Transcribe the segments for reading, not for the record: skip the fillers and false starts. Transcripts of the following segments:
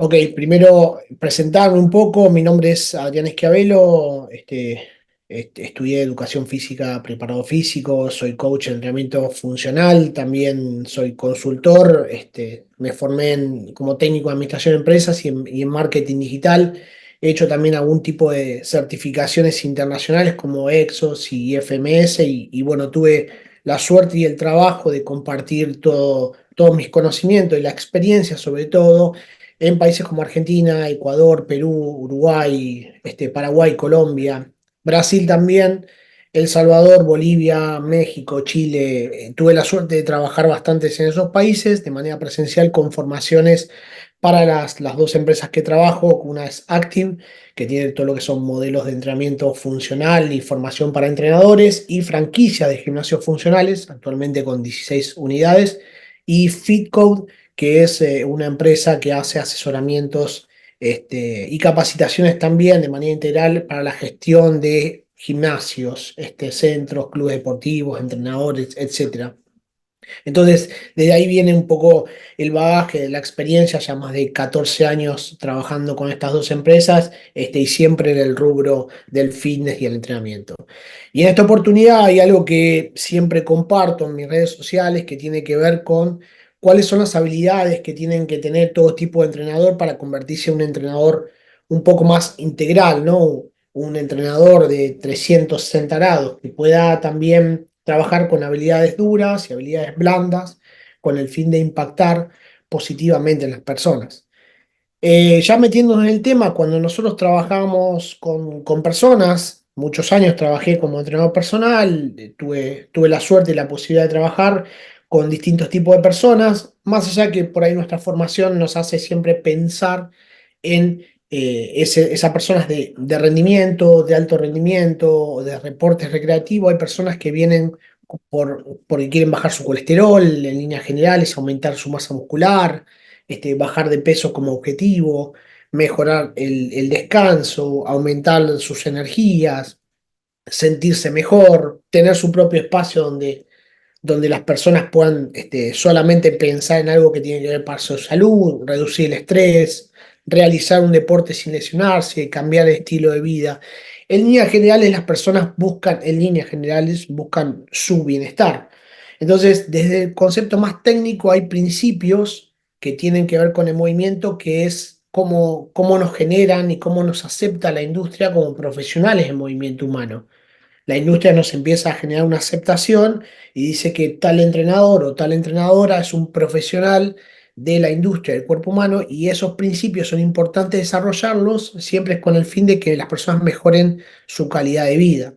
Ok, primero presentarme un poco. Mi nombre es Adrián Esquiavelo. Estudié educación física, preparado físico, soy coach de entrenamiento funcional, también soy consultor. Me formé como técnico de administración de empresas y en marketing digital. He hecho también algún tipo de certificaciones internacionales como EXOS y FMS y bueno, tuve la suerte y el trabajo de compartir todos mis conocimientos y la experiencia sobre todo en países como Argentina, Ecuador, Perú, Uruguay, Paraguay, Colombia, Brasil también, El Salvador, Bolivia, México, Chile. Tuve la suerte de trabajar bastantes en esos países de manera presencial con formaciones para las dos empresas que trabajo. Una es Active, que tiene todo lo que son modelos de entrenamiento funcional y formación para entrenadores, y franquicia de gimnasios funcionales, actualmente con 16 unidades, y FitCode, que es una empresa que hace asesoramientos y capacitaciones también de manera integral para la gestión de gimnasios, centros, clubes deportivos, entrenadores, etcétera. Entonces, desde ahí viene un poco el bagaje de la experiencia, ya más de 14 años trabajando con estas dos empresas, y siempre en el rubro del fitness y el entrenamiento. Y en esta oportunidad hay algo que siempre comparto en mis redes sociales que tiene que ver con cuáles son las habilidades que tienen que tener todo tipo de entrenador para convertirse en un entrenador un poco más integral, ¿no? Un entrenador de 360 grados que pueda también trabajar con habilidades duras y habilidades blandas con el fin de impactar positivamente en las personas. Ya metiéndonos en el tema, cuando nosotros trabajamos con personas, muchos años trabajé como entrenador personal. Tuve la suerte y la posibilidad de trabajar con distintos tipos de personas, más allá que por ahí nuestra formación nos hace siempre pensar en esas personas de rendimiento, de alto rendimiento, o de reportes recreativos. Hay personas que vienen porque quieren bajar su colesterol en líneas generales, aumentar su masa muscular, bajar de peso como objetivo, mejorar el descanso, aumentar sus energías, sentirse mejor, tener su propio espacio donde las personas puedan solamente pensar en algo que tiene que ver para su salud, reducir el estrés, realizar un deporte sin lesionarse, cambiar el estilo de vida. En líneas generales, las personas buscan, en líneas generales, buscan su bienestar. Entonces, desde el concepto más técnico hay principios que tienen que ver con el movimiento, que es cómo nos generan y cómo nos acepta la industria como profesionales en movimiento humano. La industria nos empieza a generar una aceptación y dice que tal entrenador o tal entrenadora es un profesional de la industria del cuerpo humano, y esos principios son importantes desarrollarlos siempre con el fin de que las personas mejoren su calidad de vida.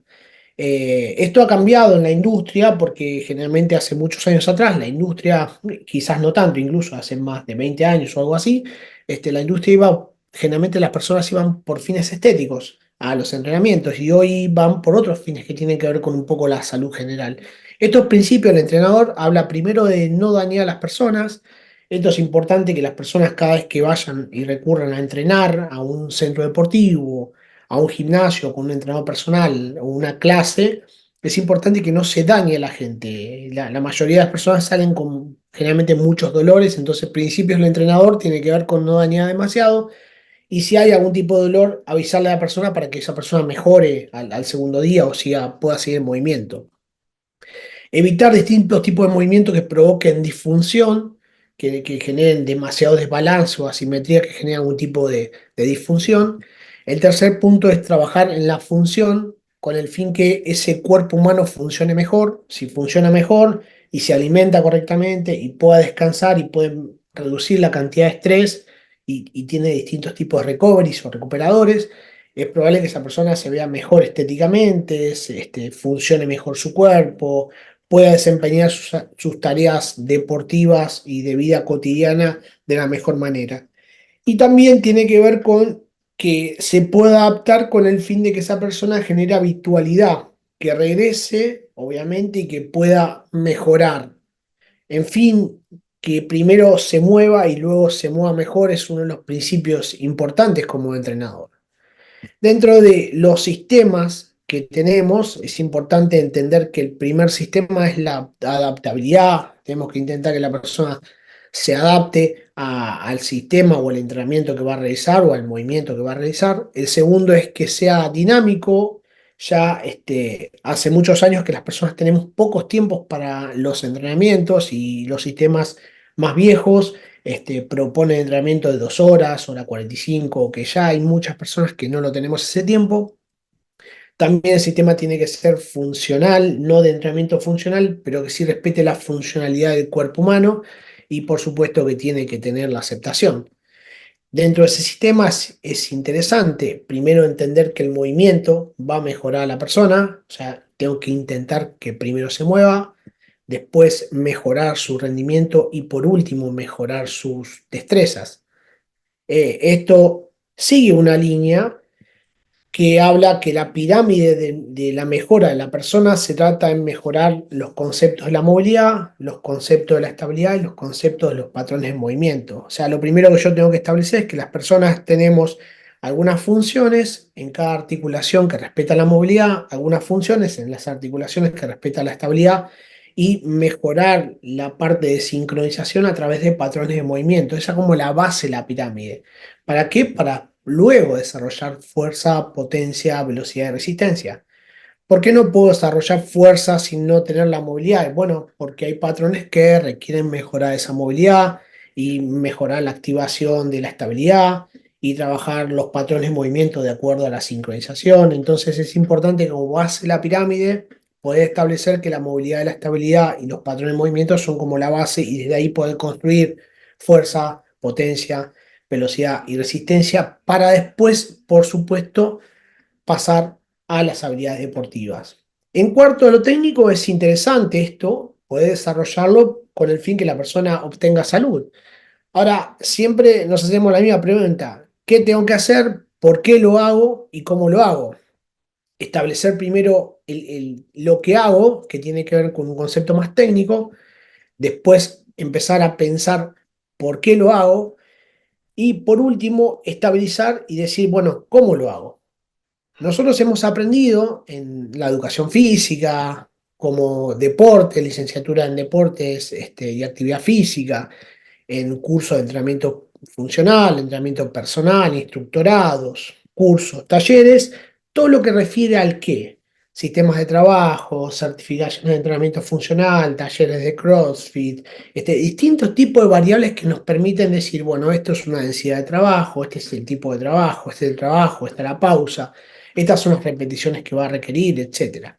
Esto ha cambiado en la industria porque generalmente hace muchos años atrás, la industria, quizás no tanto, incluso hace más de 20 años o algo así, la industria iba, generalmente las personas iban por fines estéticos a los entrenamientos, y hoy van por otros fines que tienen que ver con un poco la salud general. Estos principios, el entrenador habla primero de no dañar a las personas. Esto es importante, que las personas cada vez que vayan y recurran a entrenar a un centro deportivo, a un gimnasio con un entrenador personal o una clase, es importante que no se dañe a la gente. La mayoría de las personas salen con generalmente muchos dolores. Entonces, principios del entrenador tiene que ver con no dañar demasiado, y si hay algún tipo de dolor, avisarle a la persona para que esa persona mejore al segundo día o pueda seguir en movimiento. Evitar distintos tipos de movimientos que provoquen disfunción, que generen demasiado desbalance o asimetría, que generen algún tipo de disfunción. El tercer punto es trabajar en la función con el fin que ese cuerpo humano funcione mejor. Si funciona mejor y se alimenta correctamente y pueda descansar y puede reducir la cantidad de estrés, y tiene distintos tipos de recoveries o recuperadores, es probable que esa persona se vea mejor estéticamente, funcione mejor su cuerpo, pueda desempeñar sus tareas deportivas y de vida cotidiana de la mejor manera. Y también tiene que ver con que se pueda adaptar con el fin de que esa persona genere habitualidad, que regrese, obviamente, y que pueda mejorar. En fin, que primero se mueva y luego se mueva mejor es uno de los principios importantes como entrenador. Dentro de los sistemas que tenemos, es importante entender que el primer sistema es la adaptabilidad. Tenemos que intentar que la persona se adapte al sistema o al entrenamiento que va a realizar o al movimiento que va a realizar. El segundo es que sea dinámico. Ya hace muchos años que las personas tenemos pocos tiempos para los entrenamientos y los sistemas más viejos proponen entrenamiento de 2 horas, hora 45, que ya hay muchas personas que no lo tenemos ese tiempo. También el sistema tiene que ser funcional, no de entrenamiento funcional, pero que sí respete la funcionalidad del cuerpo humano y por supuesto que tiene que tener la aceptación. Dentro de ese sistema es interesante primero entender que el movimiento va a mejorar a la persona, o sea, tengo que intentar que primero se mueva, después mejorar su rendimiento y por último mejorar sus destrezas. Esto sigue una línea que habla que la pirámide de la mejora de la persona se trata en mejorar los conceptos de la movilidad, los conceptos de la estabilidad y los conceptos de los patrones de movimiento. O sea, lo primero que yo tengo que establecer es que las personas tenemos algunas funciones en cada articulación que respeta la movilidad, algunas funciones en las articulaciones que respetan la estabilidad y mejorar la parte de sincronización a través de patrones de movimiento. Esa es como la base de la pirámide. ¿Para qué? Para luego desarrollar fuerza, potencia, velocidad y resistencia. ¿Por qué no puedo desarrollar fuerza sin no tener la movilidad? Bueno, porque hay patrones que requieren mejorar esa movilidad y mejorar la activación de la estabilidad y trabajar los patrones de movimiento de acuerdo a la sincronización. Entonces es importante que como base de la pirámide poder establecer que la movilidad, la estabilidad y los patrones de movimiento son como la base y desde ahí poder construir fuerza, potencia, velocidad y resistencia para después, por supuesto, pasar a las habilidades deportivas. En cuarto, a lo técnico es interesante esto, poder desarrollarlo con el fin que la persona obtenga salud. Ahora, siempre nos hacemos la misma pregunta, ¿qué tengo que hacer? ¿Por qué lo hago? ¿Y cómo lo hago? Establecer primero lo que hago, que tiene que ver con un concepto más técnico, después empezar a pensar por qué lo hago y por último, estabilizar y decir, bueno, ¿cómo lo hago? Nosotros hemos aprendido en la educación física, como deporte, licenciatura en deportes y actividad física, en cursos de entrenamiento funcional, entrenamiento personal, instructorados, cursos, talleres, todo lo que refiere al qué. Sistemas de trabajo, certificaciones de entrenamiento funcional, talleres de CrossFit, distintos tipos de variables que nos permiten decir, bueno, esto es una densidad de trabajo, este es el tipo de trabajo, este es el trabajo, esta es la pausa, estas son las repeticiones que va a requerir, etcétera.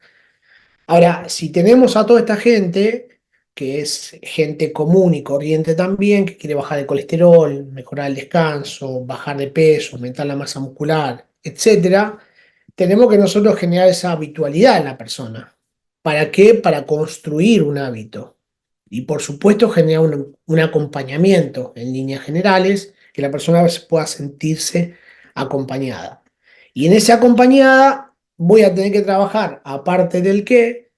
Ahora, si tenemos a toda esta gente, que es gente común y corriente también, que quiere bajar el colesterol, mejorar el descanso, bajar de peso, aumentar la masa muscular, etcétera, tenemos que nosotros generar esa habitualidad en la persona. ¿Para qué? Para construir un hábito. Y por supuesto generar un acompañamiento en líneas generales, que la persona pueda sentirse acompañada. Y en esa acompañada voy a tener que trabajar, aparte del qué,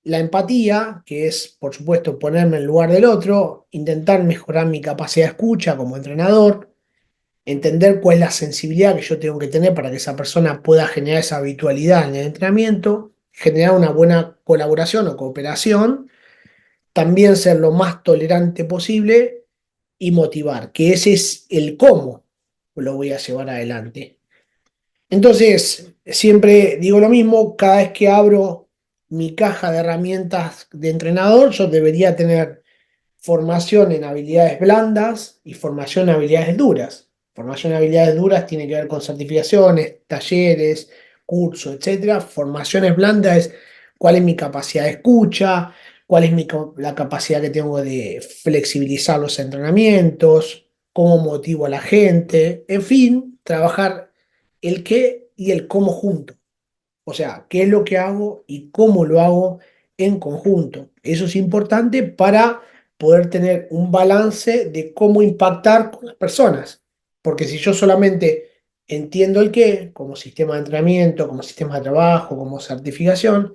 la empatía, que es, por supuesto, ponerme en el lugar del otro, intentar mejorar mi capacidad de escucha como entrenador, entender cuál es la sensibilidad que yo tengo que tener para que esa persona pueda generar esa habitualidad en el entrenamiento, generar una buena colaboración o cooperación, también ser lo más tolerante posible y motivar, que ese es el cómo lo voy a llevar adelante. Entonces, siempre digo lo mismo, cada vez que abro mi caja de herramientas de entrenador, yo debería tener formación en habilidades blandas y formación en habilidades duras. Formación en habilidades duras tiene que ver con certificaciones, talleres, cursos, etcétera. Formaciones blandas es cuál es mi capacidad de escucha, cuál es la capacidad que tengo de flexibilizar los entrenamientos, cómo motivo a la gente, en fin, trabajar el qué y el cómo junto. O sea, qué es lo que hago y cómo lo hago en conjunto. Eso es importante para poder tener un balance de cómo impactar con las personas. Porque si yo solamente entiendo el qué, como sistema de entrenamiento, como sistema de trabajo, como certificación,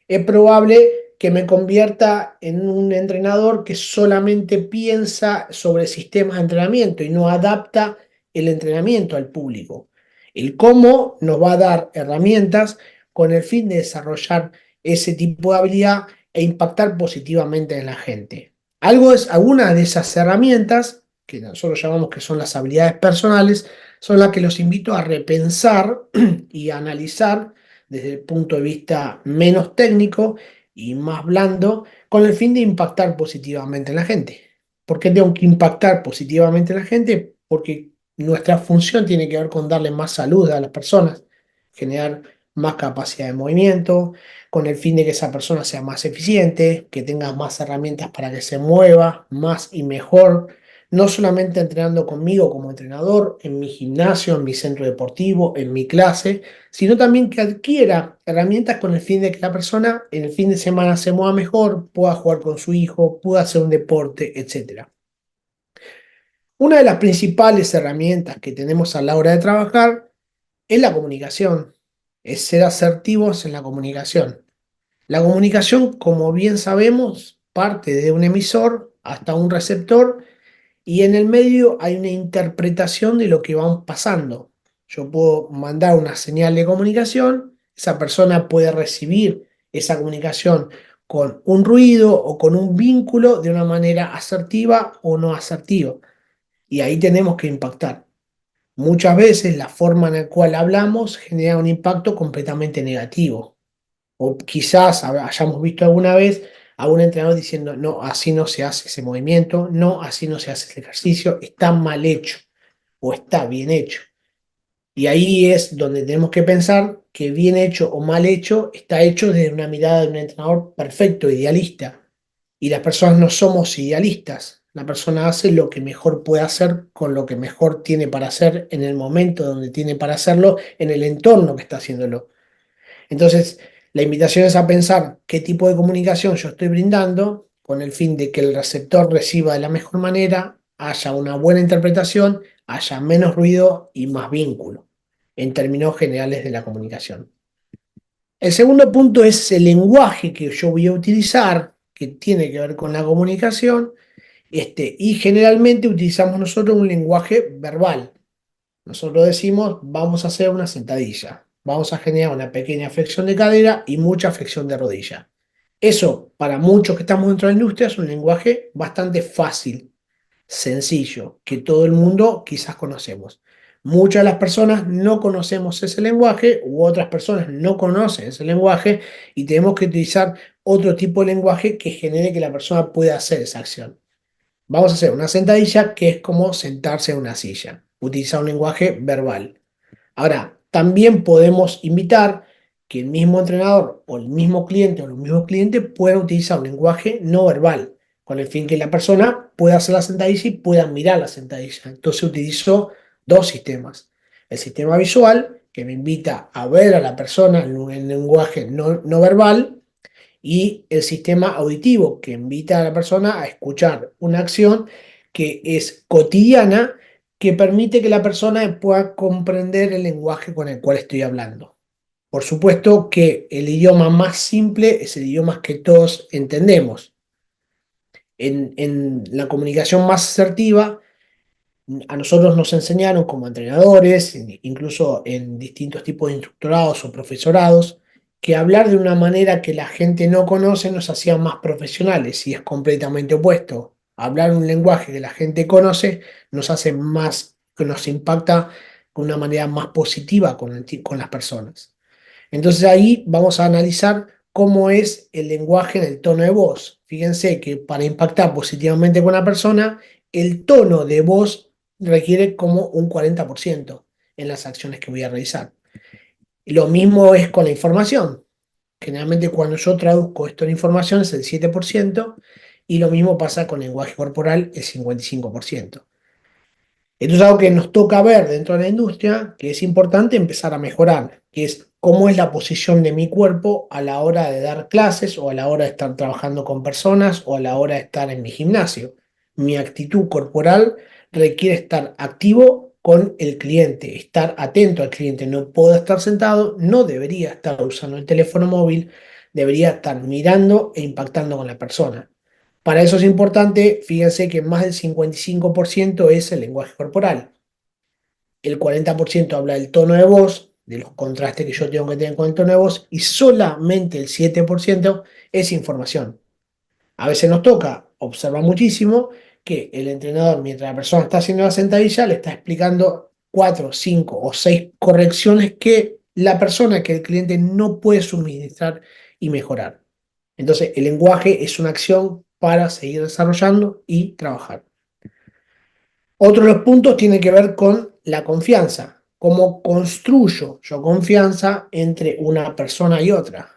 es probable que me convierta en un entrenador que solamente piensa sobre sistemas de entrenamiento y no adapta el entrenamiento al público. El cómo nos va a dar herramientas con el fin de desarrollar ese tipo de habilidad e impactar positivamente en la gente. Algunas de esas herramientas que nosotros llamamos que son las habilidades personales, son las que los invito a repensar y a analizar desde el punto de vista menos técnico y más blando, con el fin de impactar positivamente en la gente. ¿Por qué tengo que impactar positivamente en la gente? Porque nuestra función tiene que ver con darle más salud a las personas, generar más capacidad de movimiento, con el fin de que esa persona sea más eficiente, que tenga más herramientas para que se mueva más y mejor, no solamente entrenando conmigo como entrenador, en mi gimnasio, en mi centro deportivo, en mi clase, sino también que adquiera herramientas con el fin de que la persona en el fin de semana se mueva mejor, pueda jugar con su hijo, pueda hacer un deporte, etcétera. Una de las principales herramientas que tenemos a la hora de trabajar es la comunicación, es ser asertivos en la comunicación. La comunicación, como bien sabemos, parte de un emisor hasta un receptor y en el medio hay una interpretación de lo que va pasando. Yo puedo mandar una señal de comunicación, esa persona puede recibir esa comunicación con un ruido o con un vínculo de una manera asertiva o no asertiva. Y ahí tenemos que impactar. Muchas veces la forma en la cual hablamos genera un impacto completamente negativo. O quizás hayamos visto alguna vez a un entrenador diciendo, no, así no se hace ese movimiento, no, así no se hace ese ejercicio, está mal hecho o está bien hecho. Y ahí es donde tenemos que pensar que bien hecho o mal hecho está hecho desde una mirada de un entrenador perfecto, idealista. Y las personas no somos idealistas. La persona hace lo que mejor puede hacer con lo que mejor tiene para hacer en el momento donde tiene para hacerlo, en el entorno que está haciéndolo. Entonces, la invitación es a pensar qué tipo de comunicación yo estoy brindando con el fin de que el receptor reciba de la mejor manera, haya una buena interpretación, haya menos ruido y más vínculo, en términos generales de la comunicación. El segundo punto es el lenguaje que yo voy a utilizar, que tiene que ver con la comunicación, y generalmente utilizamos nosotros un lenguaje verbal. Nosotros decimos, vamos a hacer una sentadilla, vamos a generar una pequeña flexión de cadera y mucha flexión de rodilla. Eso, para muchos que estamos dentro de la industria, es un lenguaje bastante fácil, sencillo, que todo el mundo quizás conocemos. Muchas de las personas no conocemos ese lenguaje u otras personas no conocen ese lenguaje y tenemos que utilizar otro tipo de lenguaje que genere que la persona pueda hacer esa acción. Vamos a hacer una sentadilla que es como sentarse en una silla, utilizar un lenguaje verbal. Ahora, también podemos invitar que el mismo entrenador o el mismo cliente o los mismos clientes puedan utilizar un lenguaje no verbal, con el fin que la persona pueda hacer la sentadilla y pueda mirar la sentadilla. Entonces utilizo dos sistemas. El sistema visual, que me invita a ver a la persona en el lenguaje no verbal, y el sistema auditivo, que invita a la persona a escuchar una acción que es cotidiana, que permite que la persona pueda comprender el lenguaje con el cual estoy hablando. Por supuesto que el idioma más simple es el idioma que todos entendemos. En la comunicación más asertiva, a nosotros nos enseñaron como entrenadores, incluso en distintos tipos de instructorados o profesorados, que hablar de una manera que la gente no conoce nos hacía más profesionales y es completamente opuesto. Hablar un lenguaje que la gente conoce nos hace más, que nos impacta de una manera más positiva con las personas. Entonces ahí vamos a analizar cómo es el lenguaje en el tono de voz. Fíjense que para impactar positivamente con la persona, el tono de voz requiere como un 40% en las acciones que voy a realizar. Lo mismo es con la información. Generalmente cuando yo traduzco esto en información es el 7% y lo mismo pasa con lenguaje corporal, el 55%. Esto es algo que nos toca ver dentro de la industria, que es importante empezar a mejorar, que es cómo es la posición de mi cuerpo a la hora de dar clases o a la hora de estar trabajando con personas o a la hora de estar en mi gimnasio. Mi actitud corporal requiere estar activo con el cliente, estar atento al cliente. No puedo estar sentado, no debería estar usando el teléfono móvil, debería estar mirando e impactando con la persona. Para eso es importante, fíjense que más del 55% es el lenguaje corporal. El 40% habla del tono de voz, de los contrastes que yo tengo que tener con el tono de voz, y solamente el 7% es información. A veces nos toca observar muchísimo, que el entrenador, mientras la persona está haciendo la sentadilla, le está explicando cuatro, cinco o seis correcciones que la persona, que el cliente no puede suministrar y mejorar. Entonces, el lenguaje es una acción para seguir desarrollando y trabajar. Otro de los puntos tiene que ver con la confianza. ¿Cómo construyo yo confianza entre una persona y otra?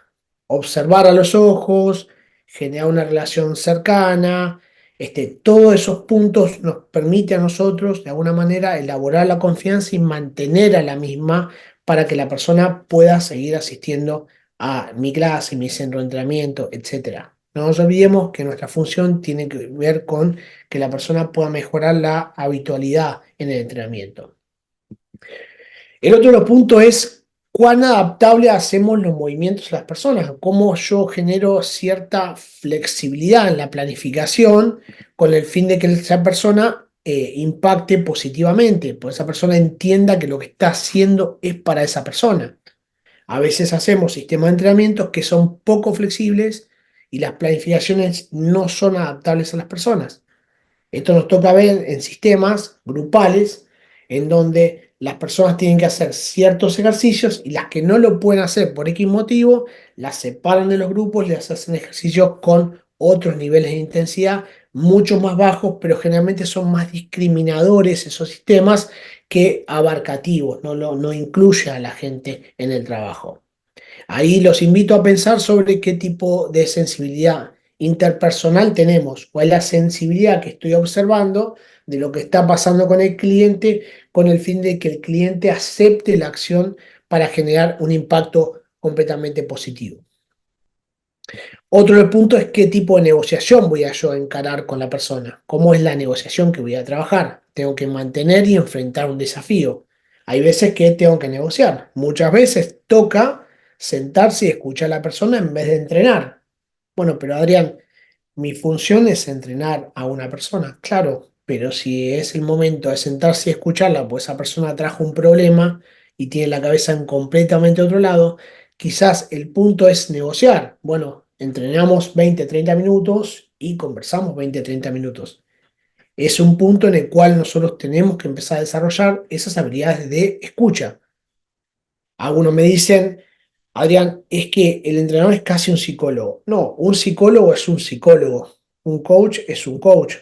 Observar a los ojos, generar una relación cercana, todos esos puntos nos permite a nosotros, de alguna manera, elaborar la confianza y mantener a la misma para que la persona pueda seguir asistiendo a mi clase, mi centro de entrenamiento, etcétera. No nos olvidemos que nuestra función tiene que ver con que la persona pueda mejorar la habitualidad en el entrenamiento. El otro de los puntos es cuán adaptable hacemos los movimientos a las personas, cómo yo genero cierta flexibilidad en la planificación con el fin de que esa persona impacte positivamente, pues esa persona entienda que lo que está haciendo es para esa persona. A veces hacemos sistemas de entrenamientos que son poco flexibles y las planificaciones no son adaptables a las personas. Esto nos toca ver en sistemas grupales en donde las personas tienen que hacer ciertos ejercicios y las que no lo pueden hacer por X motivo, las separan de los grupos y les hacen ejercicios con otros niveles de intensidad mucho más bajos, pero generalmente son más discriminadores esos sistemas que abarcativos, no incluye a la gente en el trabajo. Ahí los invito a pensar sobre qué tipo de sensibilidad interpersonal tenemos, cuál es la sensibilidad que estoy observando de lo que está pasando con el cliente, con el fin de que el cliente acepte la acción para generar un impacto completamente positivo. Otro punto es qué tipo de negociación voy a yo encarar con la persona, cómo es la negociación que voy a trabajar. Tengo que mantener y enfrentar un desafío. Hay veces que tengo que negociar. Muchas veces toca sentarse y escuchar a la persona en vez de entrenar. Bueno, pero Adrián, mi función es entrenar a una persona, claro, pero si es el momento de sentarse y escucharla, pues esa persona trajo un problema y tiene la cabeza en completamente otro lado, quizás el punto es negociar. Bueno, entrenamos 20, 30 minutos y conversamos 20, 30 minutos. Es un punto en el cual nosotros tenemos que empezar a desarrollar esas habilidades de escucha. Algunos me dicen, Adrián, es que el entrenador es casi un psicólogo. No, un psicólogo es un psicólogo, un coach es un coach.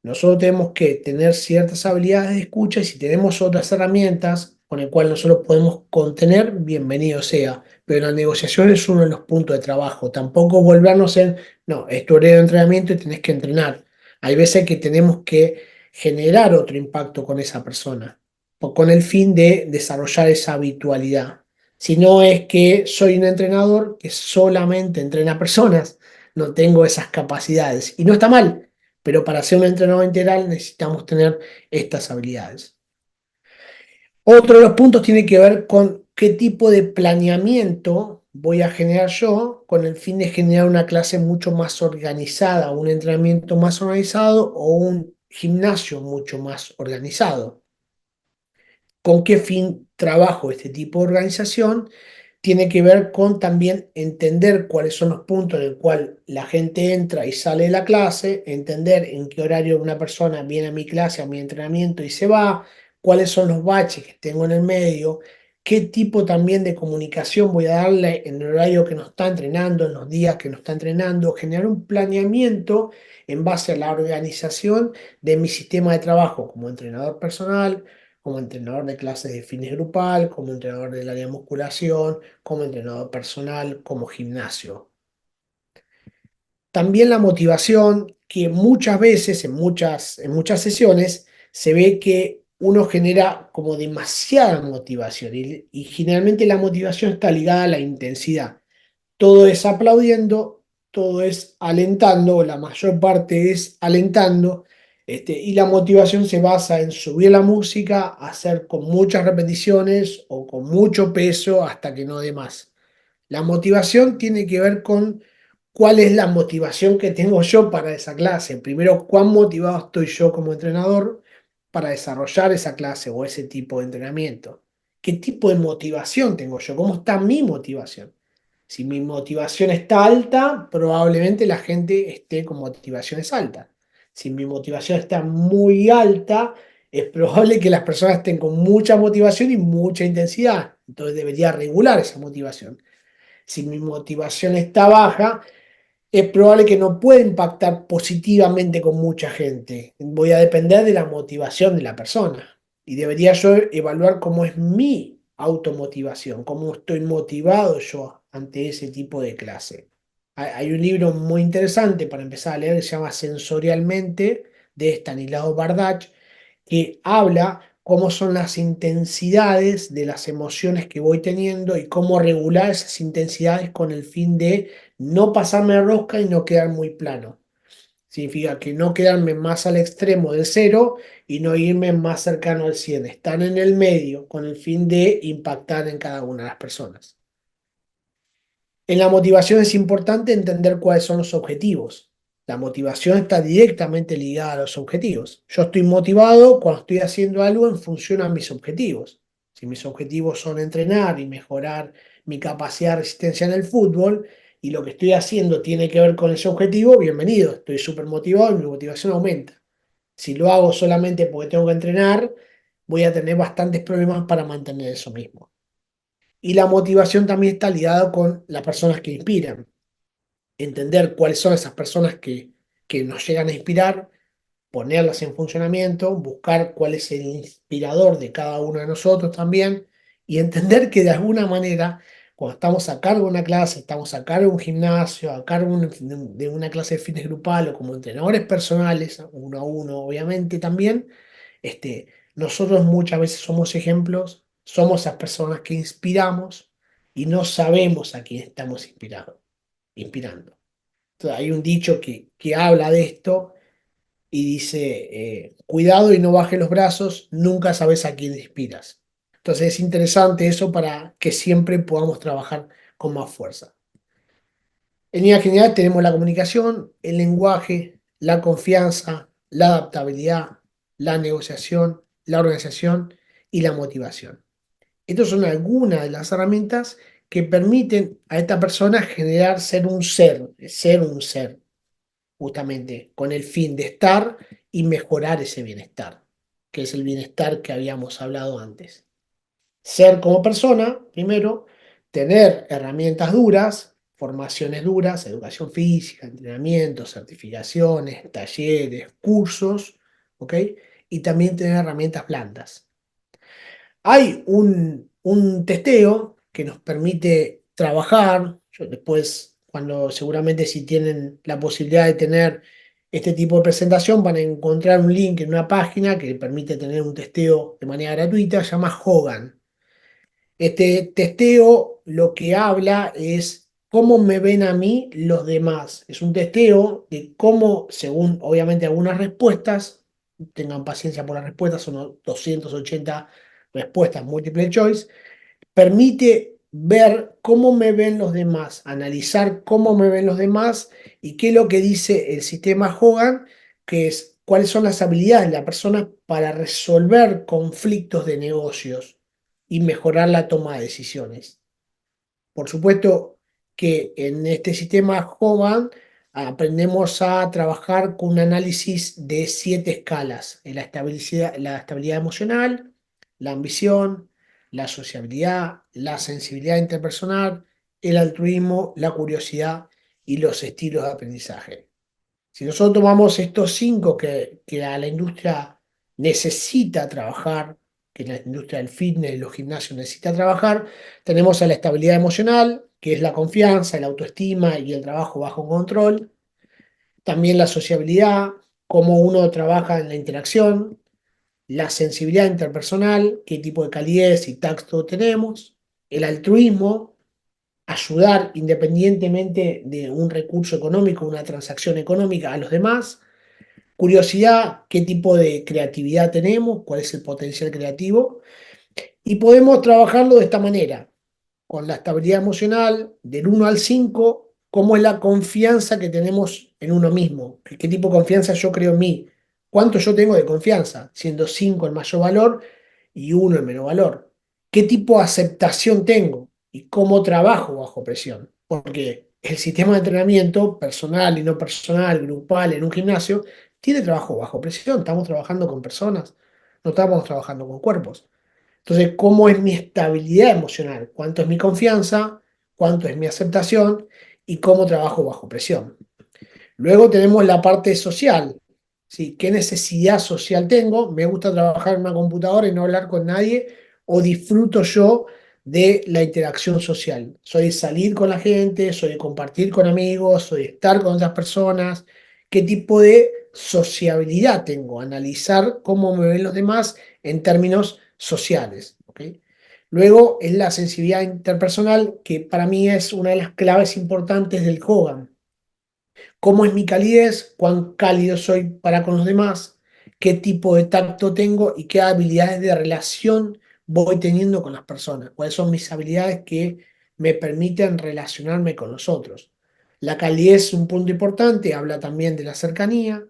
Nosotros tenemos que tener ciertas habilidades de escucha y si tenemos otras herramientas con el cual nosotros podemos contener, bienvenido sea. Pero la negociación es uno de los puntos de trabajo. Tampoco volvernos en, no, es tu horario de entrenamiento y tenés que entrenar. Hay veces que tenemos que generar otro impacto con esa persona, con el fin de desarrollar esa habitualidad. Si no es que soy un entrenador que solamente entrena personas, no tengo esas capacidades. Y no está mal, pero para ser un entrenador integral necesitamos tener estas habilidades. Otro de los puntos tiene que ver con qué tipo de planeamiento voy a generar yo con el fin de generar una clase mucho más organizada, un entrenamiento más organizado o un gimnasio mucho más organizado. ¿Con qué fin trabajo este tipo de organización? Tiene que ver con también entender cuáles son los puntos en el cual la gente entra y sale de la clase, entender en qué horario una persona viene a mi clase, a mi entrenamiento y se va, cuáles son los baches que tengo en el medio, qué tipo también de comunicación voy a darle en el horario que nos está entrenando, en los días que nos está entrenando, generar un planeamiento en base a la organización de mi sistema de trabajo como entrenador personal, como entrenador de clases de fitness grupal, como entrenador del área de musculación, como entrenador personal, como gimnasio. También la motivación, que muchas veces, en muchas sesiones, se ve que uno genera como demasiada motivación y generalmente la motivación está ligada a la intensidad. Todo es aplaudiendo, todo es alentando, la mayor parte es alentando, y la motivación se basa en subir la música, hacer con muchas repeticiones o con mucho peso hasta que no dé más. La motivación tiene que ver con cuál es la motivación que tengo yo para esa clase. Primero, cuán motivado estoy yo como entrenador para desarrollar esa clase o ese tipo de entrenamiento. ¿Qué tipo de motivación tengo yo? ¿Cómo está mi motivación? Si mi motivación está alta, probablemente la gente esté con motivaciones altas. Si mi motivación está muy alta, es probable que las personas estén con mucha motivación y mucha intensidad. Entonces debería regular esa motivación. Si mi motivación está baja, es probable que no pueda impactar positivamente con mucha gente. Voy a depender de la motivación de la persona. Y debería yo evaluar cómo es mi automotivación, cómo estoy motivado yo ante ese tipo de clase. Hay un libro muy interesante para empezar a leer que se llama Sensorialmente, de Stanislao Bardach, que habla cómo son las intensidades de las emociones que voy teniendo y cómo regular esas intensidades con el fin de no pasarme de rosca y no quedar muy plano. Significa que no quedarme más al extremo del cero y no irme más cercano al 100. Estar en el medio con el fin de impactar en cada una de las personas. En la motivación es importante entender cuáles son los objetivos. La motivación está directamente ligada a los objetivos. Yo estoy motivado cuando estoy haciendo algo en función a mis objetivos. Si mis objetivos son entrenar y mejorar mi capacidad de resistencia en el fútbol y lo que estoy haciendo tiene que ver con ese objetivo, bienvenido, estoy súper motivado y mi motivación aumenta. Si lo hago solamente porque tengo que entrenar, voy a tener bastantes problemas para mantener eso mismo. Y la motivación también está ligada con las personas que inspiran. Entender cuáles son esas personas que nos llegan a inspirar, ponerlas en funcionamiento, buscar cuál es el inspirador de cada uno de nosotros también y entender que de alguna manera, cuando estamos a cargo de una clase, estamos a cargo de un gimnasio, a cargo de una clase de fitness grupal o como entrenadores personales, uno a uno obviamente también, nosotros muchas veces somos ejemplos, somos esas personas que inspiramos y no sabemos a quién estamos inspirando. Entonces, hay un dicho que habla de esto y dice, cuidado y no bajes los brazos, nunca sabes a quién inspiras. Entonces es interesante eso para que siempre podamos trabajar con más fuerza. En línea general tenemos la comunicación, el lenguaje, la confianza, la adaptabilidad, la negociación, la organización y la motivación. Estas son algunas de las herramientas que permiten a esta persona generar ser un ser, justamente con el fin de estar y mejorar ese bienestar, que es el bienestar que habíamos hablado antes. Ser como persona, primero, tener herramientas duras, formaciones duras, educación física, entrenamiento, certificaciones, talleres, cursos, ¿ok? Y también tener herramientas blandas. Hay un testeo que nos permite trabajar. Yo después, cuando seguramente si tienen la posibilidad de tener este tipo de presentación, van a encontrar un link en una página que permite tener un testeo de manera gratuita, se llama Hogan. Este testeo lo que habla es cómo me ven a mí los demás. Es un testeo de cómo, según obviamente algunas respuestas, tengan paciencia por las respuestas, son 280 respuestas multiple choice, permite ver cómo me ven los demás, analizar cómo me ven los demás y qué es lo que dice el sistema Hogan, que es cuáles son las habilidades de la persona para resolver conflictos de negocios y mejorar la toma de decisiones. Por supuesto que en este sistema Hogan aprendemos a trabajar con un análisis de 7 escalas: la estabilidad emocional, la ambición, la sociabilidad, la sensibilidad interpersonal, el altruismo, la curiosidad y los estilos de aprendizaje. Si nosotros tomamos estos 5 que la industria necesita trabajar, que la industria del fitness y los gimnasios necesita trabajar, tenemos a la estabilidad emocional, que es la confianza, la autoestima y el trabajo bajo control. También la sociabilidad, cómo uno trabaja en la interacción, la sensibilidad interpersonal, qué tipo de calidez y tacto tenemos, el altruismo, ayudar independientemente de un recurso económico, una transacción económica a los demás. Curiosidad, qué tipo de creatividad tenemos, cuál es el potencial creativo. Y podemos trabajarlo de esta manera, con la estabilidad emocional del 1 al 5, cómo es la confianza que tenemos en uno mismo, qué tipo de confianza yo creo en mí, cuánto yo tengo de confianza, siendo 5 el mayor valor y 1 el menor valor, qué tipo de aceptación tengo y cómo trabajo bajo presión, porque el sistema de entrenamiento personal y no personal, grupal, en un gimnasio, tiene trabajo bajo presión, estamos trabajando con personas, no estamos trabajando con cuerpos. Entonces, ¿cómo es mi estabilidad emocional? ¿Cuánto es mi confianza? ¿Cuánto es mi aceptación? ¿Y cómo trabajo bajo presión? Luego tenemos la parte social. ¿Sí? ¿Qué necesidad social tengo? ¿Me gusta trabajar en una computadora y no hablar con nadie? ¿O disfruto yo de la interacción social? ¿Soy de salir con la gente? ¿Soy de compartir con amigos? ¿Soy de estar con otras personas? ¿Qué tipo de sociabilidad tengo? Analizar cómo me ven los demás en términos sociales. ¿Ok? Luego es la sensibilidad interpersonal, que para mí es una de las claves importantes del Hogan. ¿Cómo es mi calidez? ¿Cuán cálido soy para con los demás? ¿Qué tipo de tacto tengo y qué habilidades de relación voy teniendo con las personas? ¿Cuáles son mis habilidades que me permiten relacionarme con los otros? La calidez es un punto importante, habla también de la cercanía.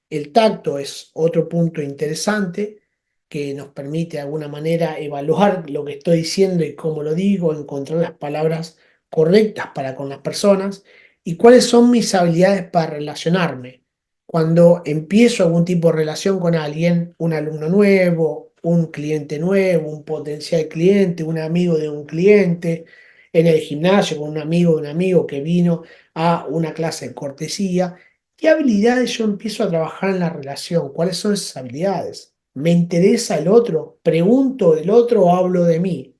El tacto es otro punto interesante que nos permite de alguna manera evaluar lo que estoy diciendo y cómo lo digo, encontrar las palabras correctas para con las personas y cuáles son mis habilidades para relacionarme. Cuando empiezo algún tipo de relación con alguien, un alumno nuevo, un cliente nuevo, un potencial cliente, un amigo de un cliente, en el gimnasio con un amigo que vino a una clase de cortesía. ¿Qué habilidades yo empiezo a trabajar en la relación? ¿Cuáles son esas habilidades? ¿Me interesa el otro? ¿Pregunto del otro o hablo de mí?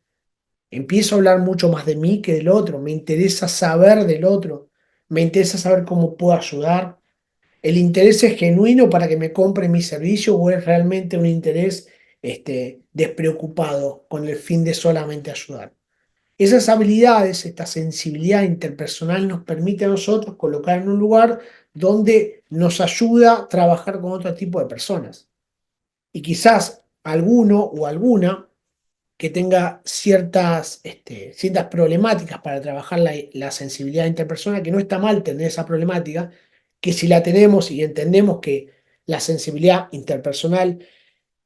Empiezo a hablar mucho más de mí que del otro. ¿Me interesa saber del otro? ¿Me interesa saber cómo puedo ayudar? ¿El interés es genuino para que me compre mi servicio o es realmente un interés despreocupado con el fin de solamente ayudar? Esas habilidades, esta sensibilidad interpersonal nos permite a nosotros colocar en un lugar donde nos ayuda a trabajar con otro tipo de personas. Y quizás alguno o alguna que tenga ciertas problemáticas para trabajar la sensibilidad interpersonal, que no está mal tener esa problemática, que si la tenemos y entendemos que la sensibilidad interpersonal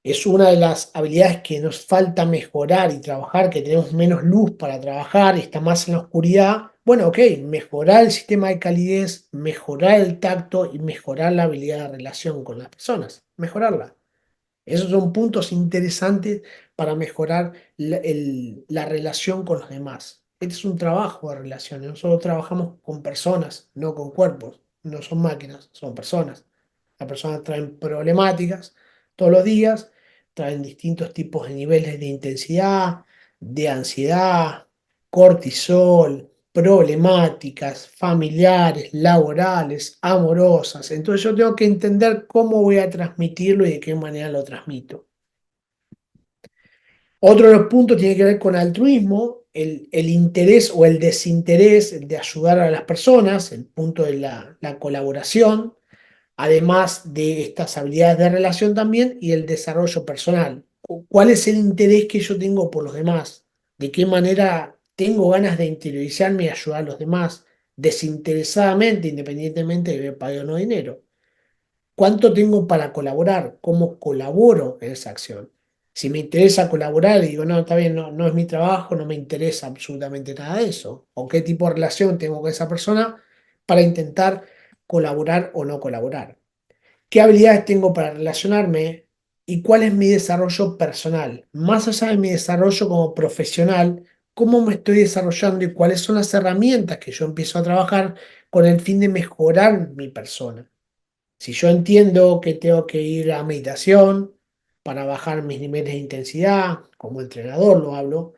es una de las habilidades que nos falta mejorar y trabajar, que tenemos menos luz para trabajar, está más en la oscuridad. Bueno, ok, mejorar el sistema de calidez, mejorar el tacto y mejorar la habilidad de relación con las personas, mejorarla. Esos son puntos interesantes para mejorar la relación con los demás. Este es un trabajo de relaciones. Nosotros trabajamos con personas, no con cuerpos. No son máquinas, son personas. Las personas traen problemáticas todos los días, traen distintos tipos de niveles de intensidad, de ansiedad, cortisol, problemáticas familiares, laborales, amorosas. Entonces yo tengo que entender cómo voy a transmitirlo y de qué manera lo transmito. Otro de los puntos tiene que ver con altruismo, el interés o el desinterés de ayudar a las personas, el punto de la colaboración, además de estas habilidades de relación también y el desarrollo personal. ¿Cuál es el interés que yo tengo por los demás? ¿De qué manera tengo ganas de interiorizarme y ayudar a los demás desinteresadamente, independientemente de que me pague o no dinero? ¿Cuánto tengo para colaborar? ¿Cómo colaboro en esa acción? Si me interesa colaborar y digo, no, está bien, no, no es mi trabajo, no me interesa absolutamente nada de eso. ¿O qué tipo de relación tengo con esa persona para intentar colaborar o no colaborar? ¿Qué habilidades tengo para relacionarme y cuál es mi desarrollo personal? Más allá de mi desarrollo como profesional, ¿cómo me estoy desarrollando y cuáles son las herramientas que yo empiezo a trabajar con el fin de mejorar mi persona? Si yo entiendo que tengo que ir a meditación para bajar mis niveles de intensidad, como entrenador lo hablo,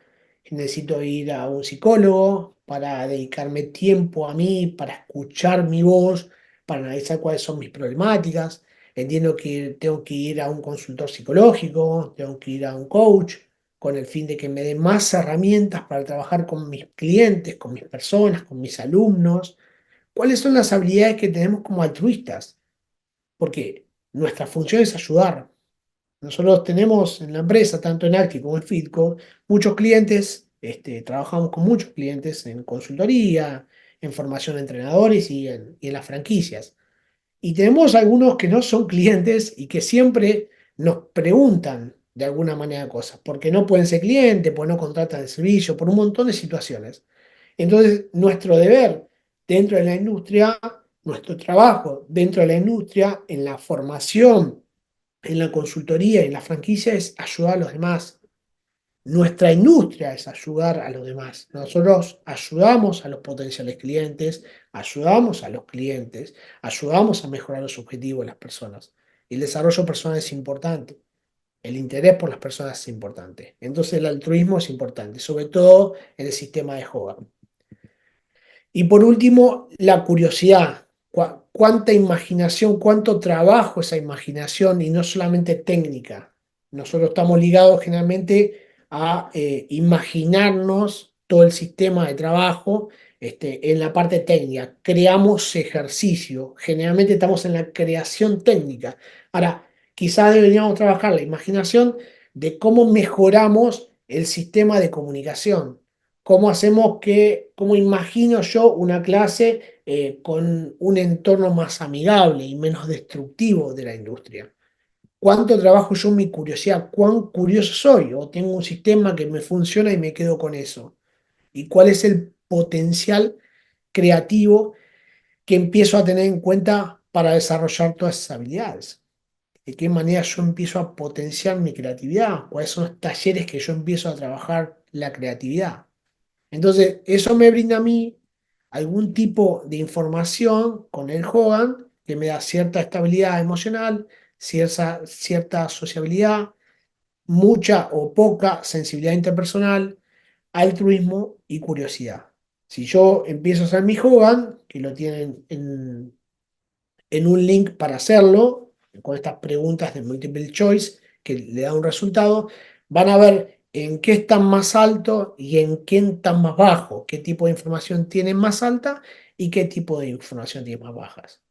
necesito ir a un psicólogo para dedicarme tiempo a mí, para escuchar mi voz, para analizar cuáles son mis problemáticas. Entiendo que tengo que ir a un consultor psicológico, tengo que ir a un coach, con el fin de que me dé más herramientas para trabajar con mis clientes, con mis personas, con mis alumnos. ¿Cuáles son las habilidades que tenemos como altruistas? Porque nuestra función es ayudar. Nosotros tenemos en la empresa, tanto en Acti como en Fitco, muchos clientes, trabajamos con muchos clientes en consultoría, en formación de entrenadores y en las franquicias. Y tenemos algunos que no son clientes y que siempre nos preguntan de alguna manera cosas, porque no pueden ser clientes, porque no contratan el servicio, por un montón de situaciones. Entonces, nuestro deber dentro de la industria Nuestro trabajo dentro de la industria, en la formación, en la consultoría, en la franquicia, es ayudar a los demás. Nuestra industria es ayudar a los demás. Nosotros ayudamos a los potenciales clientes, ayudamos a los clientes, ayudamos a mejorar los objetivos de las personas. Y el desarrollo personal es importante. El interés por las personas es importante. Entonces el altruismo es importante, sobre todo en el sistema de Hogan. Y por último, la curiosidad. Cuánta imaginación, cuánto trabajo esa imaginación y no solamente técnica. Nosotros estamos ligados generalmente a imaginarnos todo el sistema de trabajo en la parte técnica. Creamos ejercicio. Generalmente estamos en la creación técnica. Ahora, quizás deberíamos trabajar la imaginación de cómo mejoramos el sistema de comunicación. Cómo imagino yo una clase con un entorno más amigable y menos destructivo de la industria? ¿Cuánto trabajo yo en mi curiosidad? ¿Cuán curioso soy? ¿O tengo un sistema que me funciona y me quedo con eso? ¿Y cuál es el potencial creativo que empiezo a tener en cuenta para desarrollar todas esas habilidades? ¿De qué manera yo empiezo a potenciar mi creatividad? ¿Cuáles son los talleres que yo empiezo a trabajar la creatividad? Entonces, eso me brinda a mí algún tipo de información con el Hogan que me da cierta estabilidad emocional, cierta sociabilidad, mucha o poca sensibilidad interpersonal, altruismo y curiosidad. Si yo empiezo a hacer mi Hogan, que lo tienen en un link para hacerlo, con estas preguntas de multiple choice que le da un resultado, van a ver en qué están más alto y en qué están más bajo, qué tipo de información tienen más alta y qué tipo de información tienen más bajas.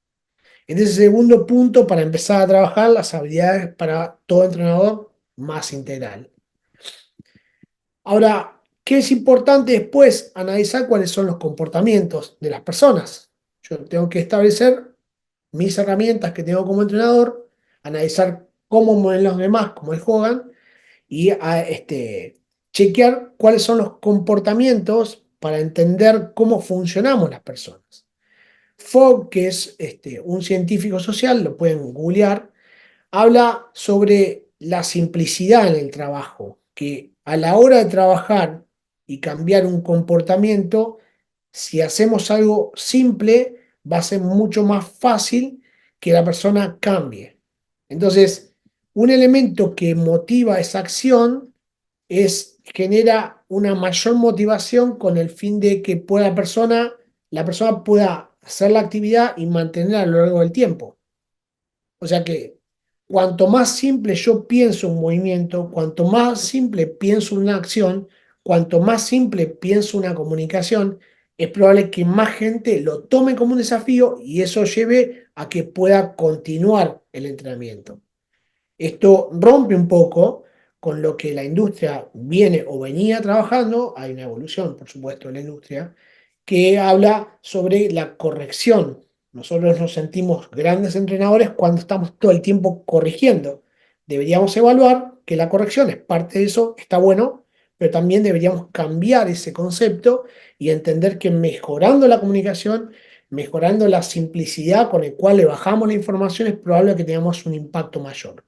Este es el segundo punto para empezar a trabajar las habilidades para todo entrenador más integral. Ahora, ¿qué es importante después? Analizar cuáles son los comportamientos de las personas. Yo tengo que establecer mis herramientas que tengo como entrenador, analizar cómo mueven los demás, como el Hogan, y chequear cuáles son los comportamientos para entender cómo funcionamos las personas. Fogg, que es un científico social, lo pueden googlear, habla sobre la simplicidad en el trabajo, que a la hora de trabajar y cambiar un comportamiento, si hacemos algo simple, va a ser mucho más fácil que la persona cambie. Entonces, un elemento que motiva esa acción genera una mayor motivación con el fin de que la persona pueda hacer la actividad y mantenerla a lo largo del tiempo. O sea que cuanto más simple yo pienso un movimiento, cuanto más simple pienso una acción, cuanto más simple pienso una comunicación, es probable que más gente lo tome como un desafío y eso lleve a que pueda continuar el entrenamiento. Esto rompe un poco con lo que la industria viene o venía trabajando. Hay una evolución, por supuesto, en la industria, que habla sobre la corrección. Nosotros nos sentimos grandes entrenadores cuando estamos todo el tiempo corrigiendo. Deberíamos evaluar que la corrección es parte de eso, está bueno, pero también deberíamos cambiar ese concepto y entender que mejorando la comunicación, mejorando la simplicidad con la cual le bajamos la información, es probable que tengamos un impacto mayor.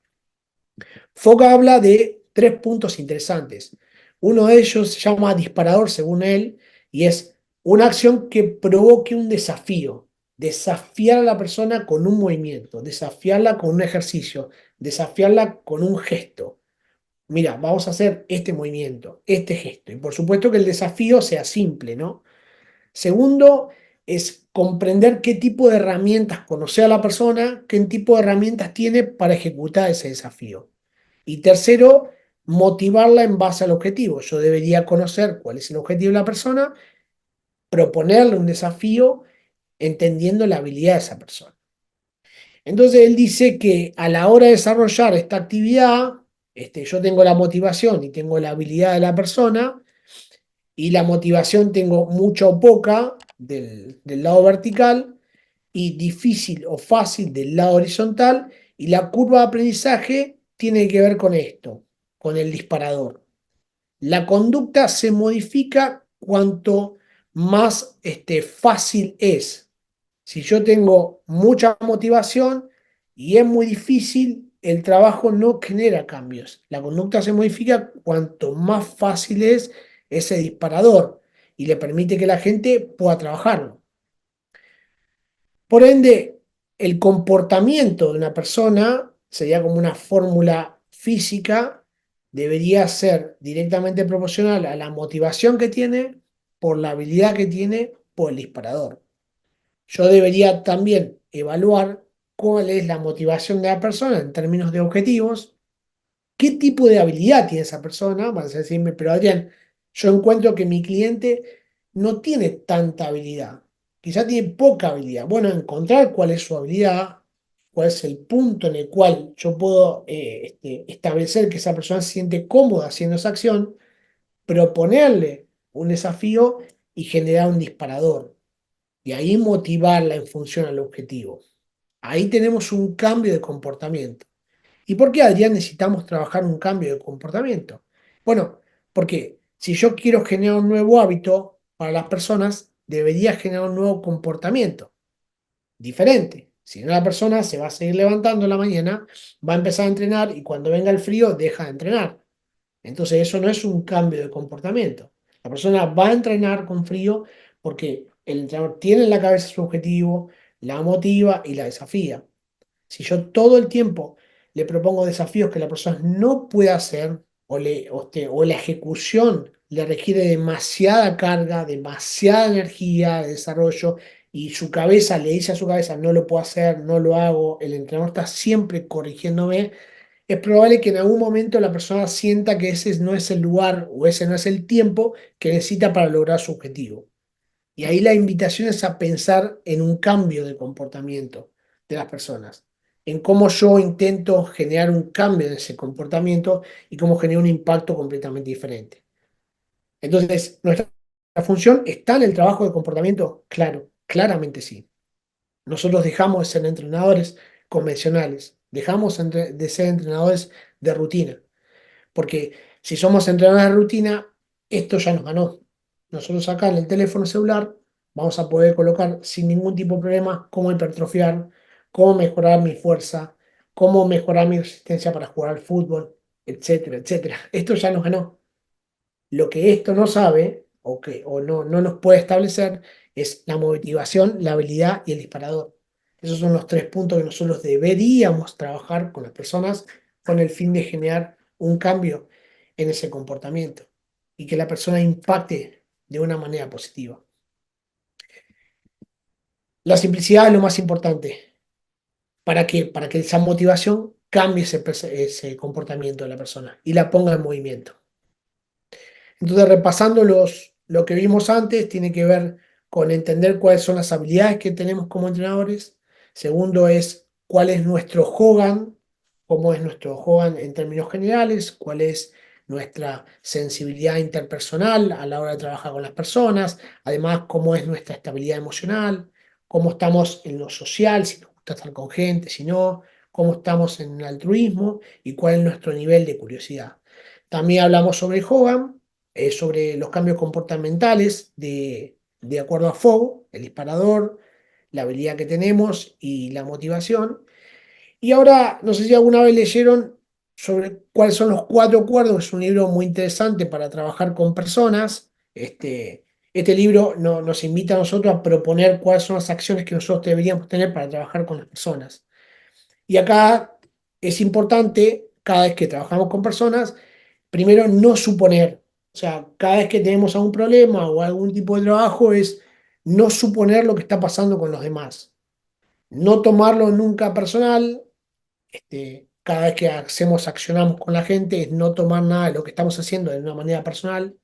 Foca habla de tres puntos interesantes. Uno de ellos se llama disparador, según él, y es una acción que provoque un desafío. Desafiar a la persona con un movimiento, desafiarla con un ejercicio, desafiarla con un gesto. Mira, vamos a hacer este movimiento, este gesto. Y por supuesto que el desafío sea simple, ¿no? Segundo, es comprender qué tipo de herramientas conoce a la persona, qué tipo de herramientas tiene para ejecutar ese desafío. Y tercero, motivarla en base al objetivo. Yo debería conocer cuál es el objetivo de la persona, proponerle un desafío entendiendo la habilidad de esa persona. Entonces él dice que a la hora de desarrollar esta actividad, yo tengo la motivación y tengo la habilidad de la persona, y la motivación tengo mucha o poca del lado vertical y difícil o fácil del lado horizontal, y la curva de aprendizaje tiene que ver con esto, con el disparador. La conducta se modifica cuanto más fácil es. Si yo tengo mucha motivación y es muy difícil, el trabajo no genera cambios. La conducta se modifica cuanto más fácil es ese disparador y le permite que la gente pueda trabajarlo. Por ende, el comportamiento de una persona sería como una fórmula física, debería ser directamente proporcional a la motivación que tiene, por la habilidad que tiene, por el disparador. Yo debería también evaluar cuál es la motivación de la persona en términos de objetivos, qué tipo de habilidad tiene esa persona. Vas a decirme, pero Adrián, yo encuentro que mi cliente no tiene tanta habilidad, quizá tiene poca habilidad. Bueno, encontrar cuál es su habilidad, cuál es el punto en el cual yo puedo establecer que esa persona se siente cómoda haciendo esa acción, proponerle un desafío y generar un disparador. Y ahí motivarla en función al objetivo. Ahí tenemos un cambio de comportamiento. ¿Y por qué, Adrián, necesitamos trabajar un cambio de comportamiento? Bueno, porque si yo quiero generar un nuevo hábito para las personas, debería generar un nuevo comportamiento diferente. Si no, la persona se va a seguir levantando en la mañana, va a empezar a entrenar y cuando venga el frío deja de entrenar. Entonces eso no es un cambio de comportamiento. La persona va a entrenar con frío porque el entrenador tiene en la cabeza su objetivo, la motiva y la desafía. Si yo todo el tiempo le propongo desafíos que la persona no puede hacer o la ejecución le requiere demasiada carga, demasiada energía de desarrollo y su cabeza le dice a su cabeza no lo puedo hacer, no lo hago, el entrenador está siempre corrigiéndome, es probable que en algún momento la persona sienta que ese no es el lugar o ese no es el tiempo que necesita para lograr su objetivo. Y ahí la invitación es a pensar en un cambio de comportamiento de las personas, en cómo yo intento generar un cambio en ese comportamiento y cómo genero un impacto completamente diferente. Entonces, ¿nuestra función está en el trabajo de comportamiento? Claro, claramente sí. Nosotros dejamos de ser entrenadores convencionales, dejamos de ser entrenadores de rutina. Porque si somos entrenadores de rutina, esto ya nos ganó. Nosotros acá en el teléfono celular vamos a poder colocar sin ningún tipo de problema cómo hipertrofiar, cómo mejorar mi fuerza, cómo mejorar mi resistencia para jugar al fútbol, etcétera, etcétera. Esto ya nos ganó. Lo que esto no sabe o no nos puede establecer es la motivación, la habilidad y el disparador. Esos son los tres puntos que nosotros deberíamos trabajar con las personas con el fin de generar un cambio en ese comportamiento y que la persona impacte de una manera positiva. La simplicidad es lo más importante. ¿Para qué? Para que esa motivación cambie ese comportamiento de la persona y la ponga en movimiento. Entonces, repasando lo que vimos antes, tiene que ver con entender cuáles son las habilidades que tenemos como entrenadores. Segundo es cuál es nuestro Hogan, cómo es nuestro Hogan en términos generales, cuál es nuestra sensibilidad interpersonal a la hora de trabajar con las personas, además cómo es nuestra estabilidad emocional, cómo estamos en lo social, si nos gusta estar con gente, si no, cómo estamos en el altruismo y cuál es nuestro nivel de curiosidad. También hablamos sobre Hogan, sobre los cambios comportamentales de acuerdo a Fogg, el disparador, la habilidad que tenemos y la motivación. Y ahora, no sé si alguna vez leyeron sobre cuáles son los cuatro acuerdos, es un libro muy interesante para trabajar con personas. Este libro nos invita a nosotros a proponer cuáles son las acciones que nosotros deberíamos tener para trabajar con las personas. Y acá es importante, cada vez que trabajamos con personas, primero no suponer. O sea, cada vez que tenemos algún problema o algún tipo de trabajo es no suponer lo que está pasando con los demás. No tomarlo nunca personal. Cada vez que accionamos con la gente es no tomar nada de lo que estamos haciendo de una manera personal,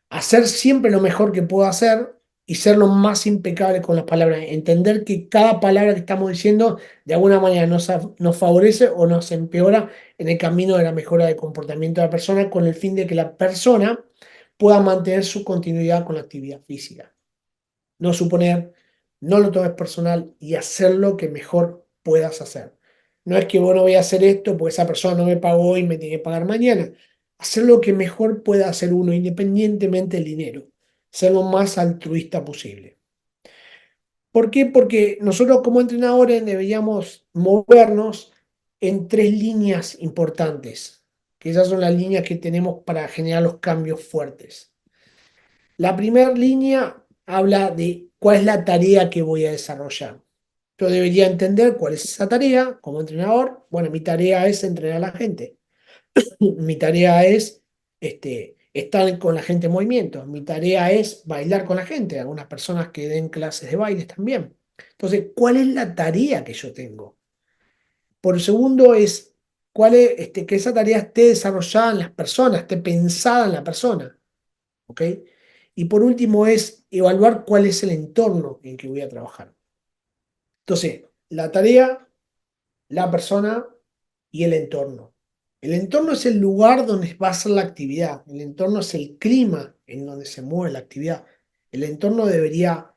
hacer siempre lo mejor que puedo hacer y ser lo más impecable con las palabras. Entender que cada palabra que estamos diciendo de alguna manera nos favorece o nos empeora en el camino de la mejora de comportamiento de la persona con el fin de que la persona pueda mantener su continuidad con la actividad física. No suponer, no lo tomes personal y hacer lo que mejor puedas hacer. No es que, bueno, voy a hacer esto porque esa persona no me pagó y me tiene que pagar mañana. Hacer lo que mejor pueda hacer uno, independientemente del dinero. Ser lo más altruista posible. ¿Por qué? Porque nosotros como entrenadores deberíamos movernos en tres líneas importantes, que esas son las líneas que tenemos para generar los cambios fuertes. La primera línea habla de cuál es la tarea que voy a desarrollar. Yo debería entender cuál es esa tarea como entrenador. Bueno, mi tarea es entrenar a la gente. Mi tarea es estar con la gente en movimiento. Mi tarea es bailar con la gente. Algunas personas que den clases de baile también. Entonces, ¿cuál es la tarea que yo tengo? Por segundo es que esa tarea esté desarrollada en las personas, esté pensada en la persona. ¿Ok? Y por último es evaluar cuál es el entorno en que voy a trabajar. Entonces, la tarea, la persona y el entorno. El entorno es el lugar donde va a ser la actividad. El entorno es el clima en donde se mueve la actividad. El entorno debería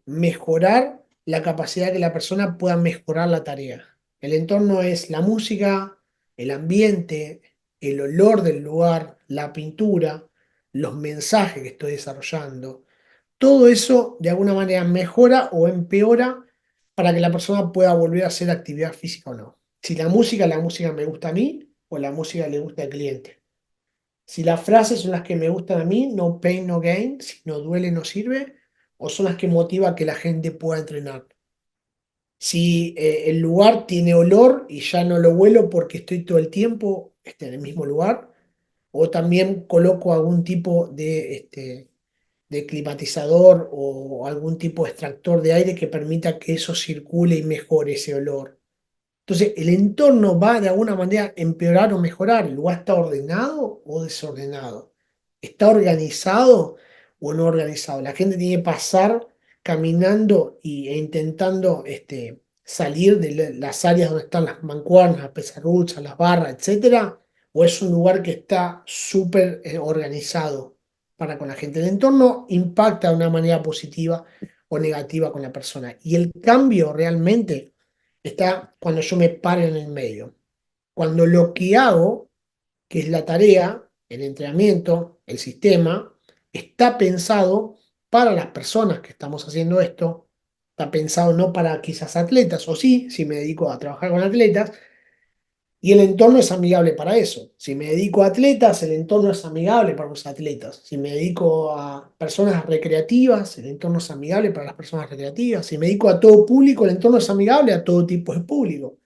mejorar la capacidad que la persona pueda mejorar la tarea. El entorno es la música, el ambiente, el olor del lugar, la pintura, los mensajes que estoy desarrollando. Todo eso de alguna manera mejora o empeora para que la persona pueda volver a hacer actividad física o no. Si la música me gusta a mí o la música le gusta al cliente. Si las frases son las que me gustan a mí, no pain, no gain, si no duele, no sirve, o son las que motivan a que la gente pueda entrenar. Si el lugar tiene olor y ya no lo huelo porque estoy todo el tiempo en el mismo lugar, o también coloco algún tipo de climatizador o algún tipo de extractor de aire que permita que eso circule y mejore ese olor. Entonces, el entorno va de alguna manera a empeorar o mejorar. ¿El lugar está ordenado o desordenado? ¿Está organizado o no organizado? La gente tiene que pasar caminando e intentando salir de las áreas donde están las mancuernas, las pesarruchas, las barras, etcétera, o es un lugar que está súper organizado para con la gente. El entorno impacta de una manera positiva o negativa con la persona. Y el cambio realmente está cuando yo me paro en el medio. Cuando lo que hago, que es la tarea, el entrenamiento, el sistema, está pensado para las personas que estamos haciendo esto, está pensado no para quizás atletas, o sí, si me dedico a trabajar con atletas, y el entorno es amigable para eso. Si me dedico a atletas, el entorno es amigable para los atletas. Si me dedico a personas recreativas, el entorno es amigable para las personas recreativas. Si me dedico a todo público, el entorno es amigable a todo tipo de público.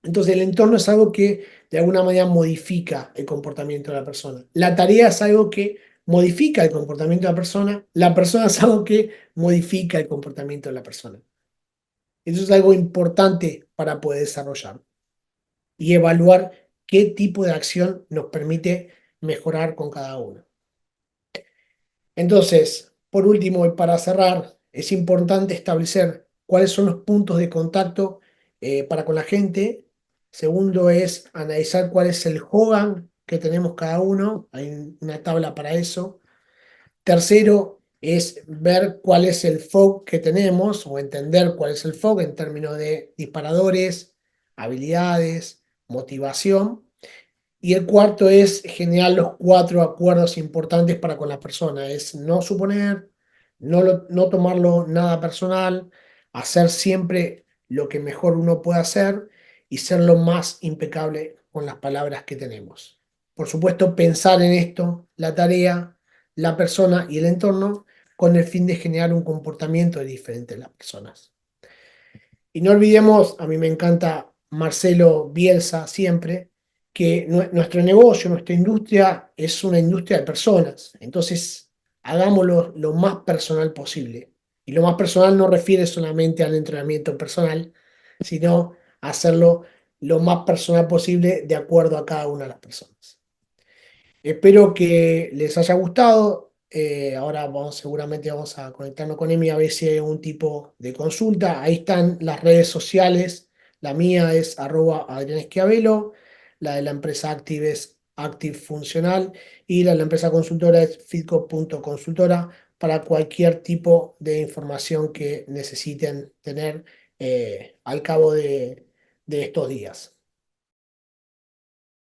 Entonces el entorno es algo que de alguna manera modifica el comportamiento de la persona. La tarea es algo que modifica el comportamiento de la persona es algo que modifica el comportamiento de la persona. Eso es algo importante para poder desarrollar y evaluar qué tipo de acción nos permite mejorar con cada uno. Entonces, por último, y para cerrar, es importante establecer cuáles son los puntos de contacto para con la gente. Segundo es analizar cuál es el Hogan que tenemos cada uno. Hay una tabla para eso. Tercero es ver cuál es el FOG que tenemos o entender cuál es el FOG en términos de disparadores, habilidades, motivación. Y el cuarto es generar los cuatro acuerdos importantes para con la persona. Es no suponer, no tomarlo nada personal, hacer siempre lo que mejor uno puede hacer y ser lo más impecable con las palabras que tenemos. Por supuesto, pensar en esto, la tarea, la persona y el entorno, con el fin de generar un comportamiento diferente en las personas. Y no olvidemos, a mí me encanta Marcelo Bielsa siempre, que nuestro negocio, nuestra industria es una industria de personas. Entonces, hagámoslo lo más personal posible. Y lo más personal no refiere solamente al entrenamiento personal, sino a hacerlo lo más personal posible de acuerdo a cada una de las personas. Espero que les haya gustado. Ahora seguramente vamos a conectarnos con Emi a ver si hay algún tipo de consulta. Ahí están las redes sociales. La mía es @Adrián Schiavello. La de la empresa Active es Active Funcional. Y la de la empresa consultora es fitco.consultora para cualquier tipo de información que necesiten tener al cabo de estos días.